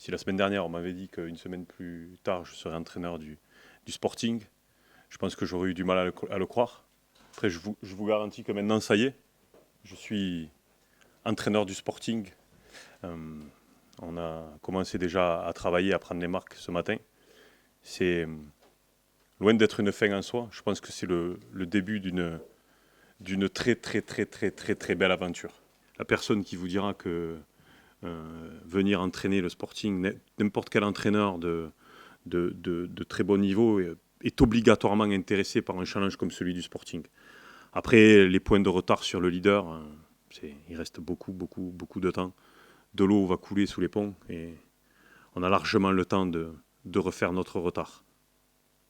Si la semaine dernière, on m'avait dit qu'une semaine plus tard, je serais entraîneur du Sporting, je pense que j'aurais eu du mal à le croire. Après, je vous garantis que maintenant, ça y est, je suis entraîneur du Sporting. On a commencé déjà à travailler, à prendre les marques ce matin. C'est loin d'être une fin en soi. Je pense que c'est le début d'une très très belle aventure. La personne qui vous dira que venir entraîner le Sporting, n'importe quel entraîneur de très bon niveau est obligatoirement intéressé par un challenge comme celui du Sporting. Après, les points de retard sur le leader, il reste beaucoup de temps. De l'eau va couler sous les ponts et on a largement le temps de refaire notre retard.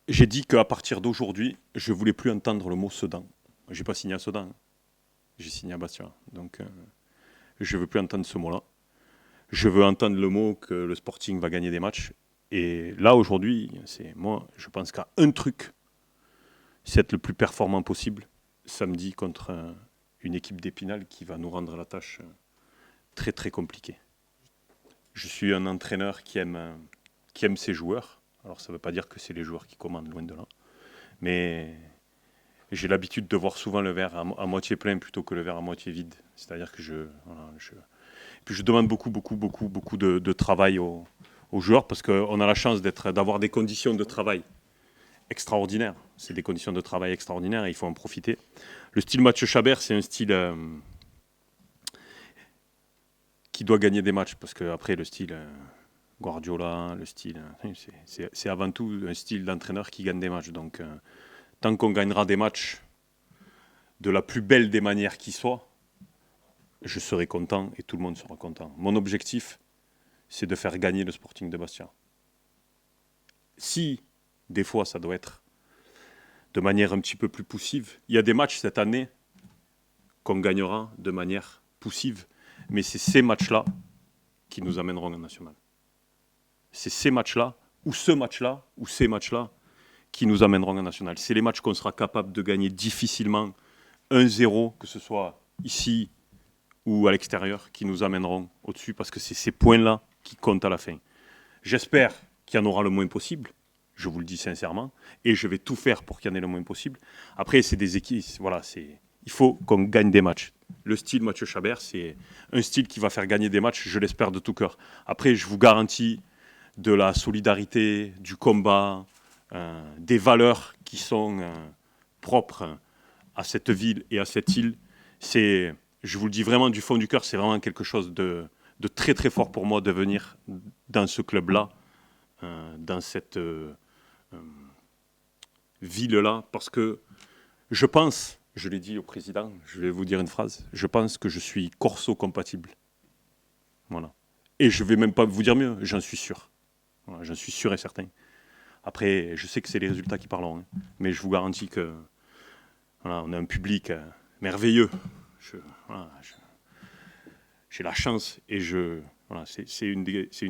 J'ai dit qu'à partir d'aujourd'hui, je ne voulais plus entendre le mot Sedan. Je n'ai pas signé à Sedan, j'ai signé à Bastia. Donc je ne veux plus entendre ce mot-là. Je veux entendre le mot que le Sporting va gagner des matchs. Et là, aujourd'hui, moi, je pense qu'à un truc, c'est être le plus performant possible samedi contre une équipe d'Épinal qui va nous rendre la tâche très très compliquée. Je suis un entraîneur qui aime ses joueurs. Alors ça ne veut pas dire que c'est les joueurs qui commandent, loin de là. Mais j'ai l'habitude de voir souvent le verre à moitié plein plutôt que le verre à moitié vide. C'est-à-dire que puis je demande beaucoup de travail aux joueurs parce qu'on a la chance d'avoir des conditions de travail extraordinaires. C'est des conditions de travail extraordinaires et il faut en profiter. Le style Mathieu Chabert, c'est un style qui doit gagner des matchs parce qu'après, le style Guardiola, le style, c'est avant tout un style d'entraîneur qui gagne des matchs. Donc, tant qu'on gagnera des matchs de la plus belle des manières qui soit, je serai content et tout le monde sera content. Mon objectif, c'est de faire gagner le Sporting de Bastia. Si, des fois, ça doit être de manière un petit peu plus poussive, il y a des matchs cette année qu'on gagnera de manière poussive, mais c'est ces matchs-là qui nous amèneront en national. C'est ces matchs-là, ou ce match-là, ou ces matchs-là, qui nous amèneront en national. C'est les matchs qu'on sera capable de gagner difficilement 1-0, que ce soit ici ou à l'extérieur, qui nous amèneront au-dessus, parce que c'est ces points-là qui comptent à la fin. J'espère qu'il y en aura le moins possible, je vous le dis sincèrement, et je vais tout faire pour qu'il y en ait le moins possible. Après, c'est des équipes, voilà, il faut qu'on gagne des matchs. Le style Mathieu Chabert, c'est un style qui va faire gagner des matchs, je l'espère de tout cœur. Après, je vous garantis de la solidarité, du combat, des valeurs qui sont propres à cette ville et à cette île. Je vous le dis vraiment du fond du cœur, c'est vraiment quelque chose de très très fort pour moi de venir dans ce club-là, dans cette ville-là, parce que je pense, je l'ai dit au président, je vais vous dire une phrase, je pense que je suis Corso-compatible. Voilà. Et je ne vais même pas vous dire mieux, j'en suis sûr. Voilà, j'en suis sûr et certain. Après, je sais que c'est les résultats qui parleront, hein, mais je vous garantis que voilà, on a un public merveilleux. J'ai la chance et voilà, c'est une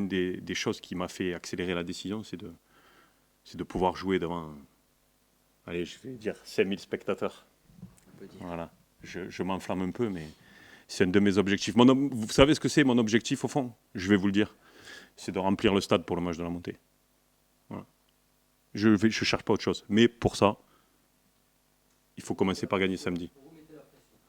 des choses qui m'a fait accélérer la décision, c'est de pouvoir jouer devant, allez, je vais dire 5000 spectateurs. Voilà, je m'enflamme un peu, mais c'est un de mes objectifs. Vous savez ce que c'est mon objectif au fond? Je vais vous le dire. C'est de remplir le stade pour le match de la montée. Voilà. Je ne cherche pas autre chose. Mais pour ça, il faut commencer par gagner samedi.